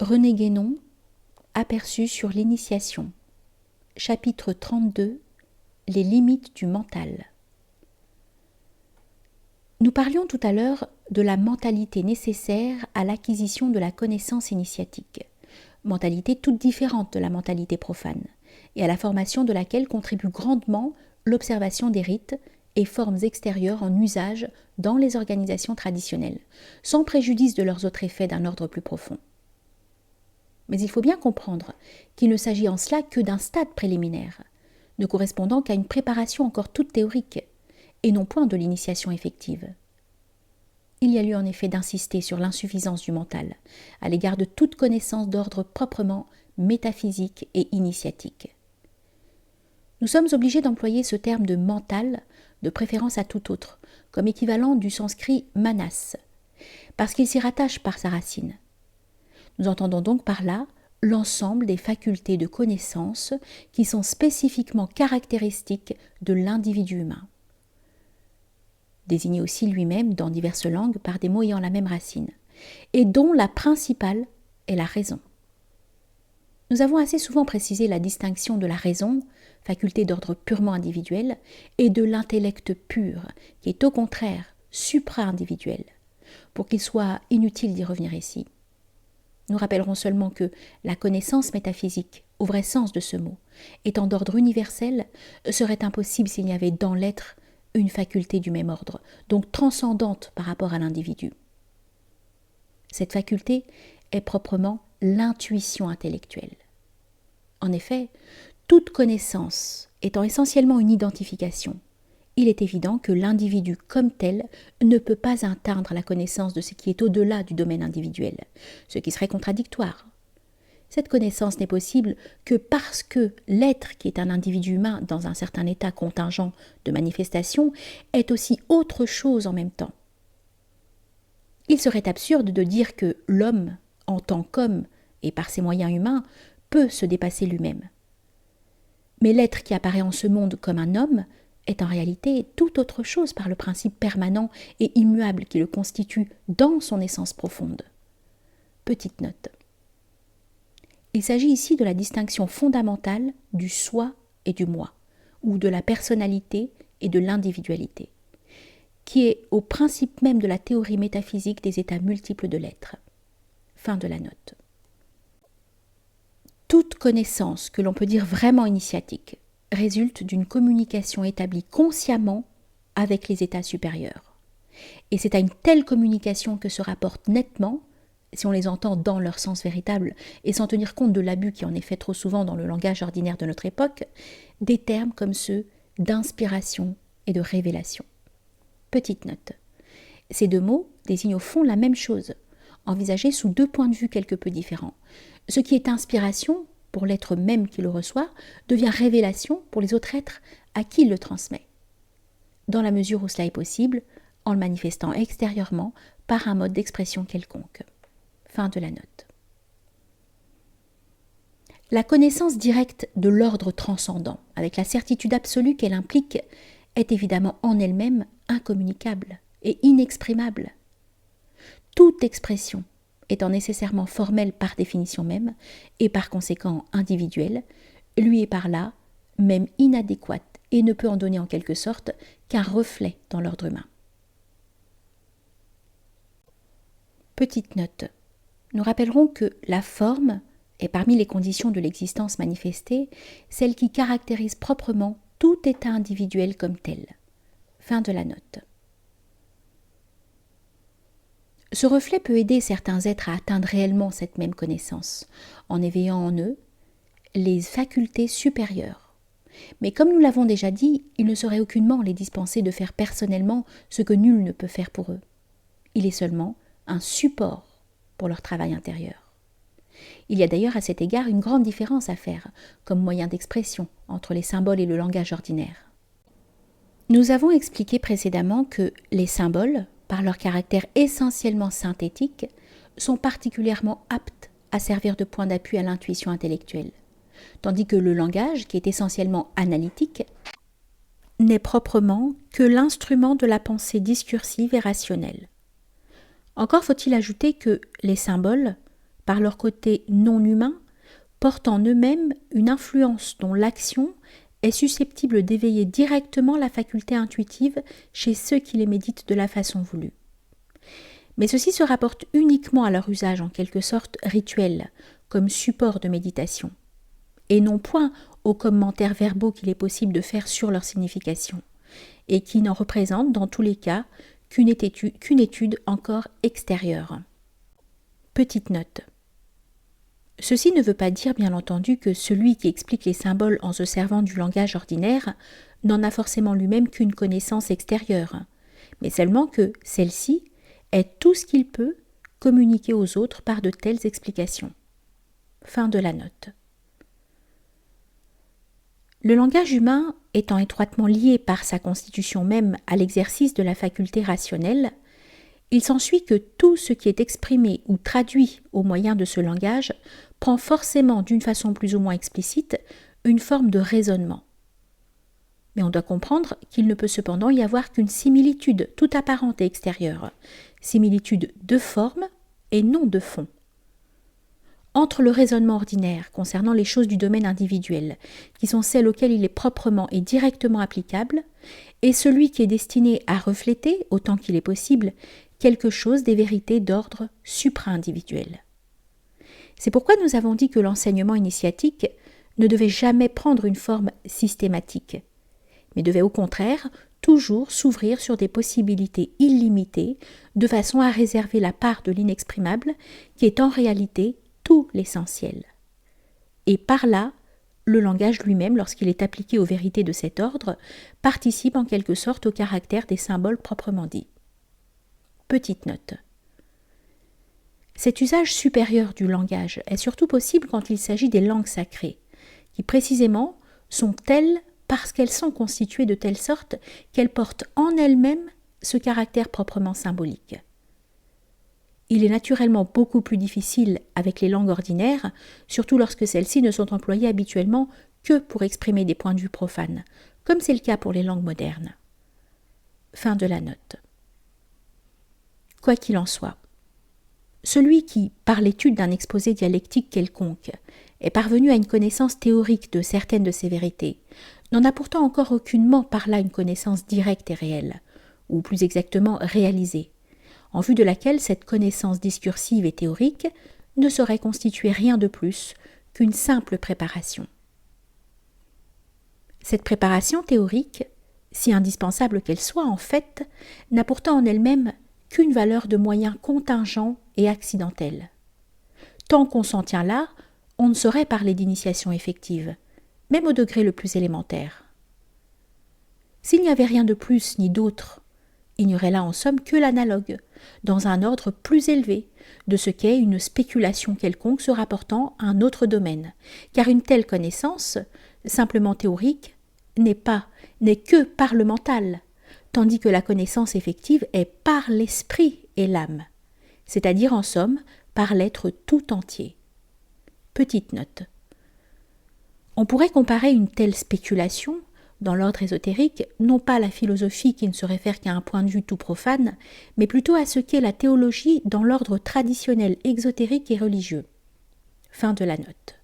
René Guénon, Aperçu sur l'initiation. Chapitre 32. Les limites du mental. Nous parlions tout à l'heure de la mentalité nécessaire à l'acquisition de la connaissance initiatique, mentalité toute différente de la mentalité profane, et à la formation de laquelle contribue grandement l'observation des rites et formes extérieures en usage dans les organisations traditionnelles, sans préjudice de leurs autres effets d'un ordre plus profond. Mais il faut bien comprendre qu'il ne s'agit en cela que d'un stade préliminaire, ne correspondant qu'à une préparation encore toute théorique, et non point de l'initiation effective. Il y a lieu en effet d'insister sur l'insuffisance du mental, à l'égard de toute connaissance d'ordre proprement métaphysique et initiatique. Nous sommes obligés d'employer ce terme de mental, de préférence à tout autre, comme équivalent du sanskrit manas, parce qu'il s'y rattache par sa racine. Nous entendons donc par là l'ensemble des facultés de connaissance qui sont spécifiquement caractéristiques de l'individu humain, désigné aussi lui-même dans diverses langues par des mots ayant la même racine, et dont la principale est la raison. Nous avons assez souvent précisé la distinction de la raison, faculté d'ordre purement individuel, et de l'intellect pur, qui est au contraire supra-individuel, pour qu'il soit inutile d'y revenir ici. Nous rappellerons seulement que la connaissance métaphysique, au vrai sens de ce mot, étant d'ordre universel, serait impossible s'il y avait dans l'être une faculté du même ordre, donc transcendante par rapport à l'individu. Cette faculté est proprement l'intuition intellectuelle. En effet, toute connaissance étant essentiellement une identification, il est évident que l'individu comme tel ne peut pas atteindre la connaissance de ce qui est au-delà du domaine individuel, ce qui serait contradictoire. Cette connaissance n'est possible que parce que l'être qui est un individu humain dans un certain état contingent de manifestation est aussi autre chose en même temps. Il serait absurde de dire que l'homme, en tant qu'homme et par ses moyens humains, peut se dépasser lui-même. Mais l'être qui apparaît en ce monde comme un homme est en réalité tout autre chose par le principe permanent et immuable qui le constitue dans son essence profonde. Petite note. Il s'agit ici de la distinction fondamentale du soi et du moi, ou de la personnalité et de l'individualité, qui est au principe même de la théorie métaphysique des états multiples de l'être. Fin de la note. Toute connaissance que l'on peut dire vraiment initiatique résulte d'une communication établie consciemment avec les états supérieurs. Et c'est à une telle communication que se rapportent nettement, si on les entend dans leur sens véritable et sans tenir compte de l'abus qui en est fait trop souvent dans le langage ordinaire de notre époque, des termes comme ceux d'inspiration et de révélation. Petite note. Ces deux mots désignent au fond la même chose, envisagés sous deux points de vue quelque peu différents. Ce qui est inspiration, pour l'être même qui le reçoit, devient révélation pour les autres êtres à qui il le transmet, dans la mesure où cela est possible, en le manifestant extérieurement par un mode d'expression quelconque. Fin de la note. La connaissance directe de l'ordre transcendant, avec la certitude absolue qu'elle implique, est évidemment en elle-même incommunicable et inexprimable. Toute expression étant nécessairement formelle par définition même, et par conséquent individuelle, lui est par là même inadéquate et ne peut en donner en quelque sorte qu'un reflet dans l'ordre humain. Petite note. Nous rappellerons que la forme est parmi les conditions de l'existence manifestée celle qui caractérise proprement tout état individuel comme tel. Fin de la note. Ce reflet peut aider certains êtres à atteindre réellement cette même connaissance, en éveillant en eux les facultés supérieures. Mais comme nous l'avons déjà dit, il ne saurait aucunement les dispenser de faire personnellement ce que nul ne peut faire pour eux. Il est seulement un support pour leur travail intérieur. Il y a d'ailleurs à cet égard une grande différence à faire, comme moyen d'expression, entre les symboles et le langage ordinaire. Nous avons expliqué précédemment que les symboles, par leur caractère essentiellement synthétique, sont particulièrement aptes à servir de point d'appui à l'intuition intellectuelle, tandis que le langage, qui est essentiellement analytique, n'est proprement que l'instrument de la pensée discursive et rationnelle. Encore faut-il ajouter que les symboles, par leur côté non humain, portent en eux-mêmes une influence dont l'action est susceptible d'éveiller directement la faculté intuitive chez ceux qui les méditent de la façon voulue. Mais ceci se rapporte uniquement à leur usage en quelque sorte rituel, comme support de méditation, et non point aux commentaires verbaux qu'il est possible de faire sur leur signification, et qui n'en représentent dans tous les cas qu'une étude encore extérieure. Petite note. Ceci ne veut pas dire, bien entendu, que celui qui explique les symboles en se servant du langage ordinaire n'en a forcément lui-même qu'une connaissance extérieure, mais seulement que celle-ci est tout ce qu'il peut communiquer aux autres par de telles explications. Fin de la note. Le langage humain étant étroitement lié par sa constitution même à l'exercice de la faculté rationnelle, il s'ensuit que tout ce qui est exprimé ou traduit au moyen de ce langage prend forcément, d'une façon plus ou moins explicite, une forme de raisonnement. Mais on doit comprendre qu'il ne peut cependant y avoir qu'une similitude tout apparente et extérieure, similitude de forme et non de fond. Entre le raisonnement ordinaire concernant les choses du domaine individuel, qui sont celles auxquelles il est proprement et directement applicable, et celui qui est destiné à refléter, autant qu'il est possible, quelque chose des vérités d'ordre supra-individuel. C'est pourquoi nous avons dit que l'enseignement initiatique ne devait jamais prendre une forme systématique, mais devait au contraire toujours s'ouvrir sur des possibilités illimitées, de façon à réserver la part de l'inexprimable, qui est en réalité tout l'essentiel. Et par là, le langage lui-même, lorsqu'il est appliqué aux vérités de cet ordre, participe en quelque sorte au caractère des symboles proprement dits. Petite note. Cet usage supérieur du langage est surtout possible quand il s'agit des langues sacrées, qui précisément sont telles parce qu'elles sont constituées de telle sorte qu'elles portent en elles-mêmes ce caractère proprement symbolique. Il est naturellement beaucoup plus difficile avec les langues ordinaires, surtout lorsque celles-ci ne sont employées habituellement que pour exprimer des points de vue profanes, comme c'est le cas pour les langues modernes. Fin de la note. Quoi qu'il en soit, celui qui, par l'étude d'un exposé dialectique quelconque, est parvenu à une connaissance théorique de certaines de ces vérités, n'en a pourtant encore aucunement par là une connaissance directe et réelle, ou plus exactement réalisée, en vue de laquelle cette connaissance discursive et théorique ne saurait constituer rien de plus qu'une simple préparation. Cette préparation théorique, si indispensable qu'elle soit en fait, n'a pourtant en elle-même qu'une valeur de moyen contingent et accidentel. Tant qu'on s'en tient là, on ne saurait parler d'initiation effective, même au degré le plus élémentaire. S'il n'y avait rien de plus ni d'autre, il n'y aurait là en somme que l'analogue, dans un ordre plus élevé, de ce qu'est une spéculation quelconque se rapportant à un autre domaine, car une telle connaissance, simplement théorique, n'est que par le mental, tandis que la connaissance effective est par l'esprit et l'âme, c'est-à-dire en somme par l'être tout entier. Petite note. On pourrait comparer une telle spéculation, dans l'ordre ésotérique, non pas à la philosophie qui ne se réfère qu'à un point de vue tout profane, mais plutôt à ce qu'est la théologie dans l'ordre traditionnel exotérique et religieux. Fin de la note.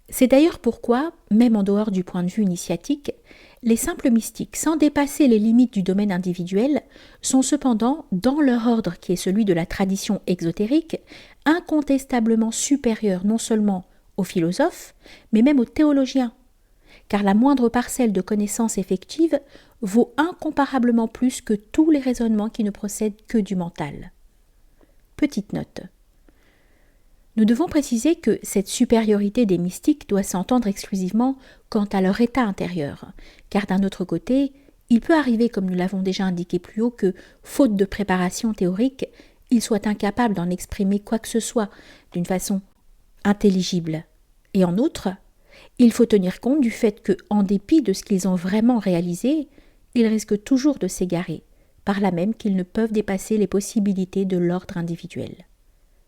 C'est d'ailleurs pourquoi, même en dehors du point de vue initiatique, les simples mystiques, sans dépasser les limites du domaine individuel, sont cependant, dans leur ordre qui est celui de la tradition exotérique, incontestablement supérieurs non seulement aux philosophes, mais même aux théologiens, car la moindre parcelle de connaissance effective vaut incomparablement plus que tous les raisonnements qui ne procèdent que du mental. Petite note. Nous devons préciser que cette supériorité des mystiques doit s'entendre exclusivement quant à leur état intérieur, car d'un autre côté, il peut arriver, comme nous l'avons déjà indiqué plus haut, que, faute de préparation théorique, ils soient incapables d'en exprimer quoi que ce soit d'une façon intelligible. Et en outre, il faut tenir compte du fait que, en dépit de ce qu'ils ont vraiment réalisé, ils risquent toujours de s'égarer, par là même qu'ils ne peuvent dépasser les possibilités de l'ordre individuel.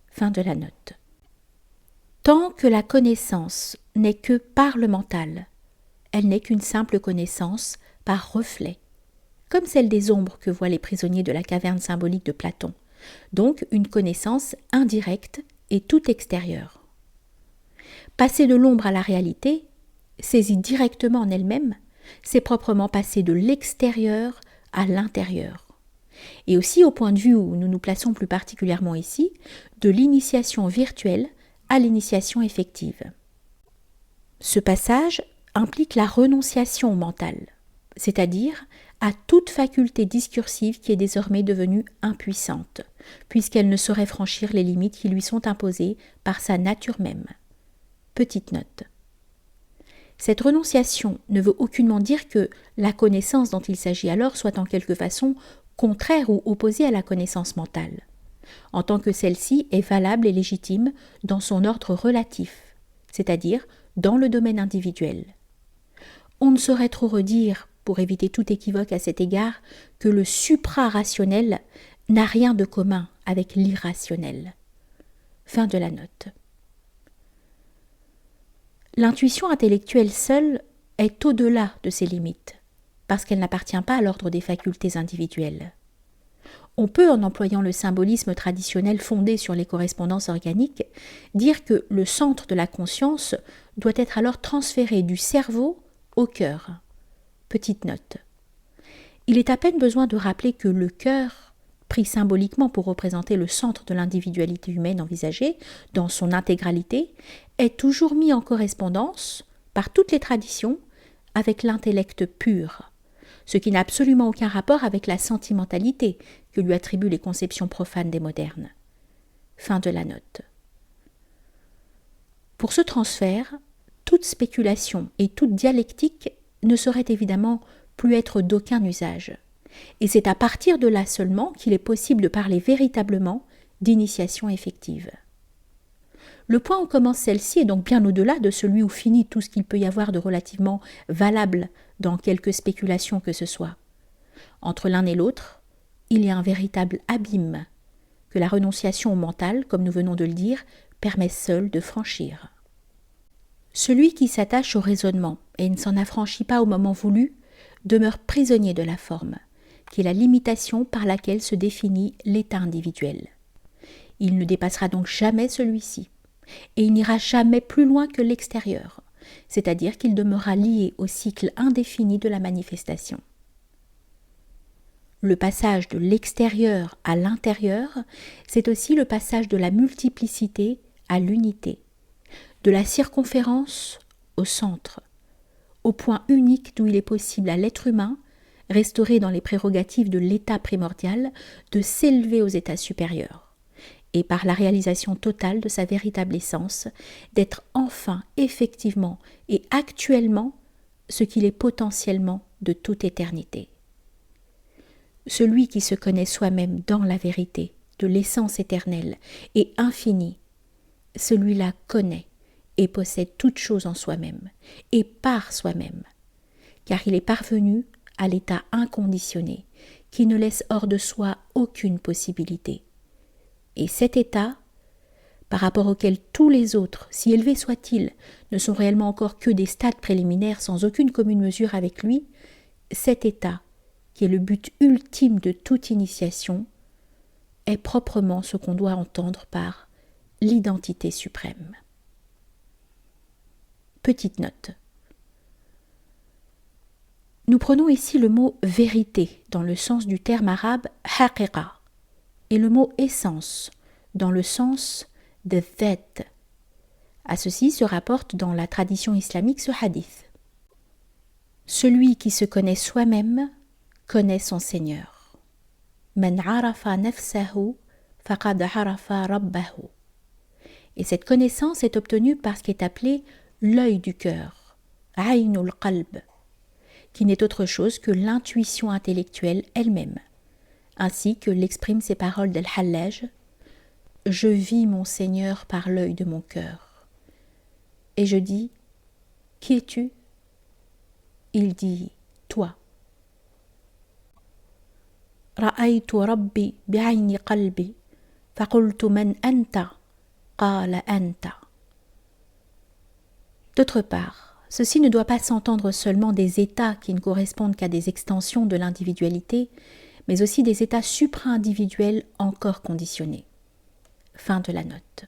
Fin de la note. Tant que la connaissance n'est que par le mental, elle n'est qu'une simple connaissance par reflet, comme celle des ombres que voient les prisonniers de la caverne symbolique de Platon, donc une connaissance indirecte et tout extérieur. Passer de l'ombre à la réalité, saisie directement en elle-même, c'est proprement passer de l'extérieur à l'intérieur. Et aussi au point de vue où nous nous plaçons plus particulièrement ici, de l'initiation virtuelle à l'initiation effective. Ce passage implique la renonciation mentale, c'est-à-dire à toute faculté discursive qui est désormais devenue impuissante, puisqu'elle ne saurait franchir les limites qui lui sont imposées par sa nature même. Petite note. Cette renonciation ne veut aucunement dire que la connaissance dont il s'agit alors soit en quelque façon contraire ou opposée à la connaissance mentale, en tant que celle-ci est valable et légitime dans son ordre relatif, c'est-à-dire dans le domaine individuel. On ne saurait trop redire, pour éviter tout équivoque à cet égard, que le supra-rationnel n'a rien de commun avec l'irrationnel. Fin de la note. L'intuition intellectuelle seule est au-delà de ses limites, parce qu'elle n'appartient pas à l'ordre des facultés individuelles. On peut, en employant le symbolisme traditionnel fondé sur les correspondances organiques, dire que le centre de la conscience doit être alors transféré du cerveau au cœur. Petite note. Il est à peine besoin de rappeler que le cœur, pris symboliquement pour représenter le centre de l'individualité humaine envisagée dans son intégralité, est toujours mis en correspondance, par toutes les traditions, avec l'intellect pur, ce qui n'a absolument aucun rapport avec la sentimentalité que lui attribuent les conceptions profanes des modernes. Fin de la note. Pour ce transfert, toute spéculation et toute dialectique ne saurait évidemment plus être d'aucun usage. Et c'est à partir de là seulement qu'il est possible de parler véritablement d'initiation effective. Le point où commence celle-ci est donc bien au-delà de celui où finit tout ce qu'il peut y avoir de relativement valable dans quelque spéculation que ce soit. Entre l'un et l'autre, il y a un véritable abîme que la renonciation au mental, comme nous venons de le dire, permet seule de franchir. Celui qui s'attache au raisonnement et ne s'en affranchit pas au moment voulu demeure prisonnier de la forme, qui est la limitation par laquelle se définit l'état individuel. Il ne dépassera donc jamais celui-ci, et il n'ira jamais plus loin que l'extérieur, c'est-à-dire qu'il demeurera lié au cycle indéfini de la manifestation. Le passage de l'extérieur à l'intérieur, c'est aussi le passage de la multiplicité à l'unité, de la circonférence au centre, au point unique d'où il est possible à l'être humain, restauré dans les prérogatives de l'état primordial, de s'élever aux états supérieurs, et par la réalisation totale de sa véritable essence, d'être enfin effectivement et actuellement ce qu'il est potentiellement de toute éternité. Celui qui se connaît soi-même dans la vérité de l'essence éternelle et infinie, celui-là connaît et possède toute chose en soi-même et par soi-même, car il est parvenu à l'état inconditionné qui ne laisse hors de soi aucune possibilité. Et cet état, par rapport auquel tous les autres, si élevés soient-ils, ne sont réellement encore que des stades préliminaires sans aucune commune mesure avec lui, cet état, qui est le but ultime de toute initiation, est proprement ce qu'on doit entendre par l'identité suprême. Petite note. Nous prenons ici le mot « vérité » dans le sens du terme arabe « haqiqa » et le mot « essence » dans le sens de « dhat ». À ceci se rapporte dans la tradition islamique ce hadith. Celui qui se connaît soi-même connaît son Seigneur. Man arafa nafsahu faqad arafa rabbahu. Et cette connaissance est obtenue par ce qui est appelé l'œil du cœur, aynul qalb, qui n'est autre chose que l'intuition intellectuelle elle-même, ainsi que l'expriment ces paroles d'Al-Hallaj: « Je vis mon Seigneur par l'œil de mon cœur. » Et je dis: « Qui es-tu » Il dit: « Toi. » رأيت ربي بعين قلبي فقلت من أنت قال أنت. D'autre part, ceci ne doit pas s'entendre seulement des états qui ne correspondent qu'à des extensions de l'individualité, mais aussi des états supra-individuels encore conditionnés. Fin de la note.